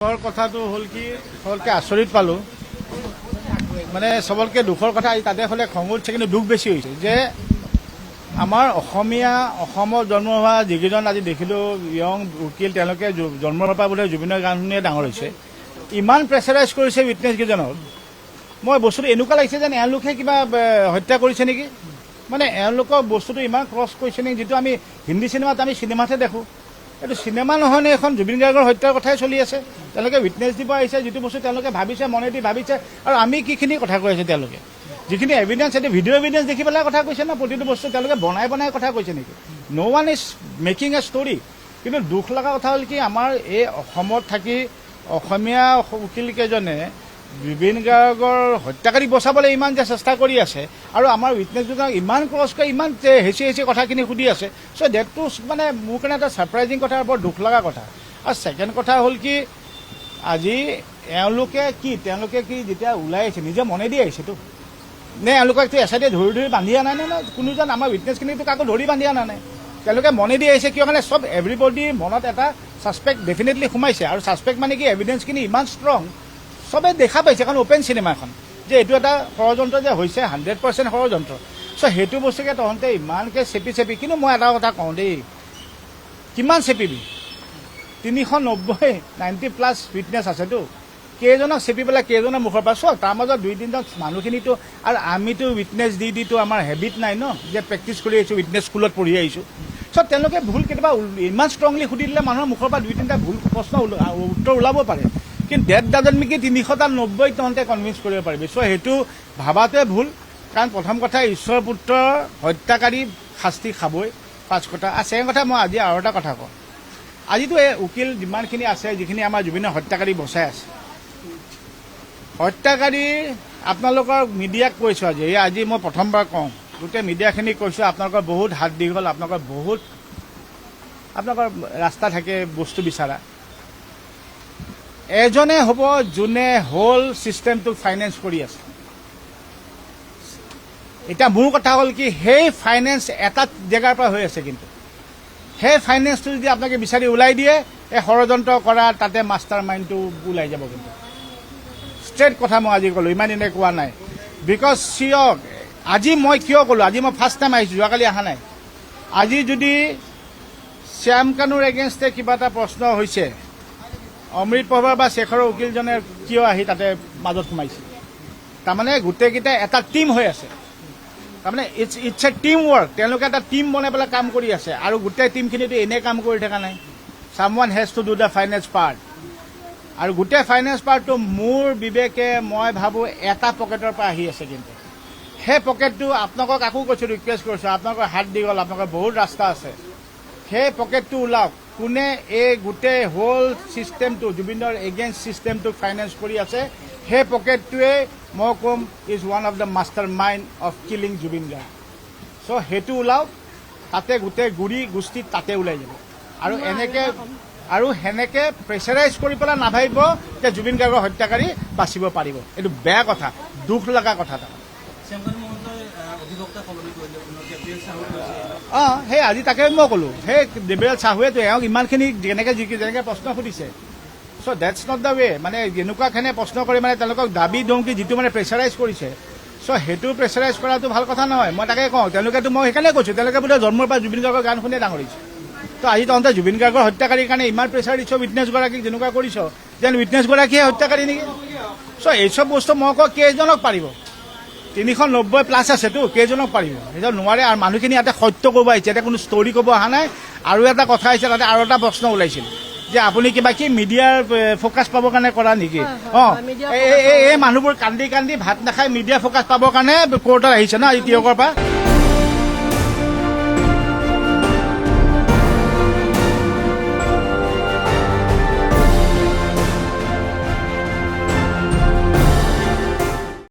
কথাটো হল কি সবলকে আচৰিত পালো মানে সবলকে দুখৰ কথা তাতে হলে খং উঠছে কিন্তু দুখ বেছি হৈছে যে আমাৰ অসমৰ জন্ম হোৱা যিকেইজন আজি দেখিলো ইয়ং উকিল তেওঁলোকে জন্মৰ পৰা বোলে জুবিনৰ গান শুনিয়ে ডাঙৰ হৈছে ইমান প্ৰেছাৰাইজ কৰিছে উইটনেছ কেইজনক মই বস্তুটো এনেকুৱা লাগিছে যেন এওঁলোকে কিবা হত্যা কৰিছে নেকি মানে এওঁলোকৰ বস্তুটো ইমান ক্ৰছ কৰিছে নেকি যিটো আমি হিন্দী চিনেমাত আমি চিনেমাতে দেখো এইটো চিনেমা নহয় নে এখন জুবিন গাৰ্গৰ হত্যাৰ কথাই চলি আছে তেওঁলোকে উইটনেছ দিব আহিছে যিটো বস্তু তেওঁলোকে ভাবিছে মনেদি ভাবিছে আৰু আমি কিখিনি কথা কৈ আছে তেওঁলোকে যিখিনি এভিডেন্স এইটো ভিডিঅ' এভিডেন্স দেখি পেলাই কথা কৈছে না প্ৰতিটো বস্তু তেওঁলোকে বনাই কথা কৈছে নেকি no one is making a story কিন্তু দুখ লগা কথা হ'ল কি আমাৰ এই অসমত থাকি অসমীয়া উকিল কেইজনে জুবিন গাৰ্গৰ হত্যাকাৰীক বচাবলৈ ইমান যে চেষ্টা কৰি আছে আৰু আমাৰ উইটনেছবিলাক ইমান ক্ৰছ কৰি ইমান হেঁচি কথাখিনি সুধি আছে চ' ডেটটো মানে মোৰ কাৰণে এটা ছাৰপ্ৰাইজিং কথা বৰ দুখ লগা কথা আৰু ছেকেণ্ড কথা হ'ল কি আজি তেওঁলোকে কি যেতিয়া ওলাই আহিছে নিজে মনেদি আহিছেতো নে এওঁলোককতো এচাইডে ধৰি বান্ধি অনা নাই কোনোজন আমাৰ উইটনেছখিনিতো কাকো ধৰি বান্ধি অনা নাই তেওঁলোকে মনেদি আহিছে কিয় কাৰণে চব এভৰিবডিৰ মনত এটা ছাছপেক্ট ডেফিনেটলি সোমাইছে আৰু ছাছপেক্ট মানে কি এভিডেন্সখিনি ইমান ষ্ট্ৰং চবে দেখা পাইছে কাৰণ অপেন চিনেমা এখন যে এইটো এটা ষড়যন্ত্ৰ যে হৈছে 100% ষড়যন্ত্ৰ চ' সেইটো বস্তুকে তহঁতে ইমানকৈ চেপি কিন্তু মই এটা কথা কওঁ দেই কিমান চেপিবি 390+ উইটনেছ আছেতো কেইজনক চেপি পেলাই কেইজনৰ মুখৰ পৰা চক তাৰ মাজত 2-3জন মানুহখিনিতো আৰু আমিতো উইটনেছ দিটো আমাৰ হেবিট নাই ন যে প্ৰেক্টিচ কৰি আহিছোঁ উইটনেছ স্কুলত পঢ়ি আহিছোঁ চ' তেওঁলোকে ভুল কেতিয়াবা ইমান ষ্ট্ৰংলি সুধি দিলে মানুহৰ মুখৰ পৰা 2-3টা ভুল প্ৰশ্ন উত্তৰ ওলাব পাৰে কিন্তু ডেট ডাজেণ্ট মেক ইট 390 তহঁতে কনভিন্স কৰিব পাৰিবি চ' সেইটো ভাবাটোৱে ভুল কাৰণ প্ৰথম কথা ঈশ্বৰ পুত্ৰৰ হত্যাকাৰী শাস্তি খাবই ফাৰ্ষ্ট কথা আৰু ছেকেণ্ড কথা মই আজি আৰু এটা কথা কওঁ আজিতো এই উকিল যিমানখিনি আছে যিখিনি আমাৰ জুবিনৰ হত্যাকাৰী বচাই আছে হত্যাকাৰী আপোনালোকৰ মিডিয়াক কৈছোঁ আজি মই প্ৰথমবাৰ কওঁ গোটেই মিডিয়াখিনিক কৈছোঁ আপোনালোকৰ বহুত হাত দীঘল আপোনালোকৰ ৰাস্তা থাকে বস্তু বিচাৰা এজনে হ'ব যোনে হোল চিষ্টেমটোক ফাইনেন্স কৰি আছে এতিয়া মোৰ কথা হ'ল কি সেই ফাইনেন্স এটা জেগাৰ পৰা হৈ আছে কিন্তু সেই ফাইনেন্সটো যদি আপোনালোকে বিচাৰি ওলাই দিয়ে এই ষড়যন্ত্ৰ কৰা তাতে মাষ্টাৰ মাইণ্ডটো ওলাই যাব কিন্তু ষ্ট্ৰেইট কথা মই আজি ক'লোঁ ইমান দিনে কোৱা নাই বিকজ চিয়ক আজি মই কিয় ক'লোঁ আজি মই ফাৰ্ষ্ট টাইম আহিছোঁ যোৱাকালি অহা নাই আজি যদি শ্যাম কানুৰ এগেইনষ্টে কিবা এটা প্ৰশ্ন হৈছে অমৃত পভাৰ বা শেখৰৰ উকিলজনে কিয় আহি তাতে মাজত সোমাইছে তাৰমানে গোটেইকেইটা এটা টীম হৈ আছে তাৰমানে ইটছ এ টীম ৱৰ্ক তেওঁলোকে এটা টীম বনাই পেলাই কাম কৰি আছে আৰু গোটেই টীমখিনিতো এনেই কাম কৰি থকা নাই someone has to do the finance part আৰু গোটেই ফাইনেন্স পাৰ্টটো মোৰ বিবেকে মই ভাবোঁ এটা পকেটৰ পৰা আহি আছে কিন্তু সেই পকেটটো আপোনালোকক আকৌ কৈছোঁ ৰিকুৱেষ্ট কৰিছোঁ আপোনালোকৰ হাত দীঘল আপোনালোকৰ বহুত ৰাস্তা আছে সেই পকেটটো ওলাওক কোনে এই গোটেই হোল চিষ্টেমটো জুবিনৰ এগেইনষ্ট চিষ্টেমটোক ফাইনেন্স কৰি আছে সেই পকেটটোৱে মই ক'ম is one of the mastermind of killing Zubeen Garg চ' সেইটো ওলাওক তাতে গোটেই গুৰি গোষ্ঠী তাতে ওলাই যাব আৰু সেনেকে প্ৰেছাৰাইজ কৰি পেলাই নাভাবিব যে জুবিন গাৰ্গৰ হত্যাকাৰী বাচিব পাৰিব এইটো বেয়া কথা দুখ লগা কথা এটা সেই আজি তাকে মই ক'লোঁ সেই দেৱৰাজ চাহুৱেতো এওঁক ইমানখিনি যেনেকৈ প্ৰশ্ন সুধিছে চ' ডেটছ নট দ্য ৱে মানে যেনেকুৱাখিনি প্ৰশ্ন কৰি মানে তেওঁলোকক দাবী ধমকি যিটো মানে প্ৰেছাৰাইজ কৰিছে চ' সেইটো প্ৰেছাৰাইজ কৰাটো ভাল কথা নহয় মই তাকে কওঁ তেওঁলোকেতো মই সেইকাৰণে কৈছোঁ তেওঁলোকে বোলে জন্মৰ পৰা জুবিন গাৰ্গৰ গান শুনিয়ে ডাঙৰ হৈছে তো আজি তহঁতে জুবিন গাৰ্গৰ হত্যাকাৰীৰ কাৰণে ইমান প্ৰেছাৰ দিছ উইটনেছগৰাকীক যেনেকুৱা কৰিছ যেন উইটনেছগৰাকীয়ে হত্যাকাৰী নেকি চ' এইচব বস্তু মই কওঁ কেইজনক পাৰিব 390+ আছেতো কেইজনক পাৰিব সেইজন নোৱাৰে আৰু মানুহখিনি ইয়াতে সত্য ক'ব আহিছে ইয়াতে কোনো ষ্টৰি ক'ব অহা নাই আৰু এটা কথা আহিছে তাতে আৰু এটা প্ৰশ্ন ওলাইছিল যে আপুনি কিবা কি মিডিয়াৰ ফ'কাছ পাবৰ কাৰণে কৰা নেকি এই মানুহবোৰ কান্দি ভাত নাখাই মিডিয়া ফ'কাছ পাবৰ কাৰণে কোৰ্টত আহিছে ন আজি তিয়কৰ পৰা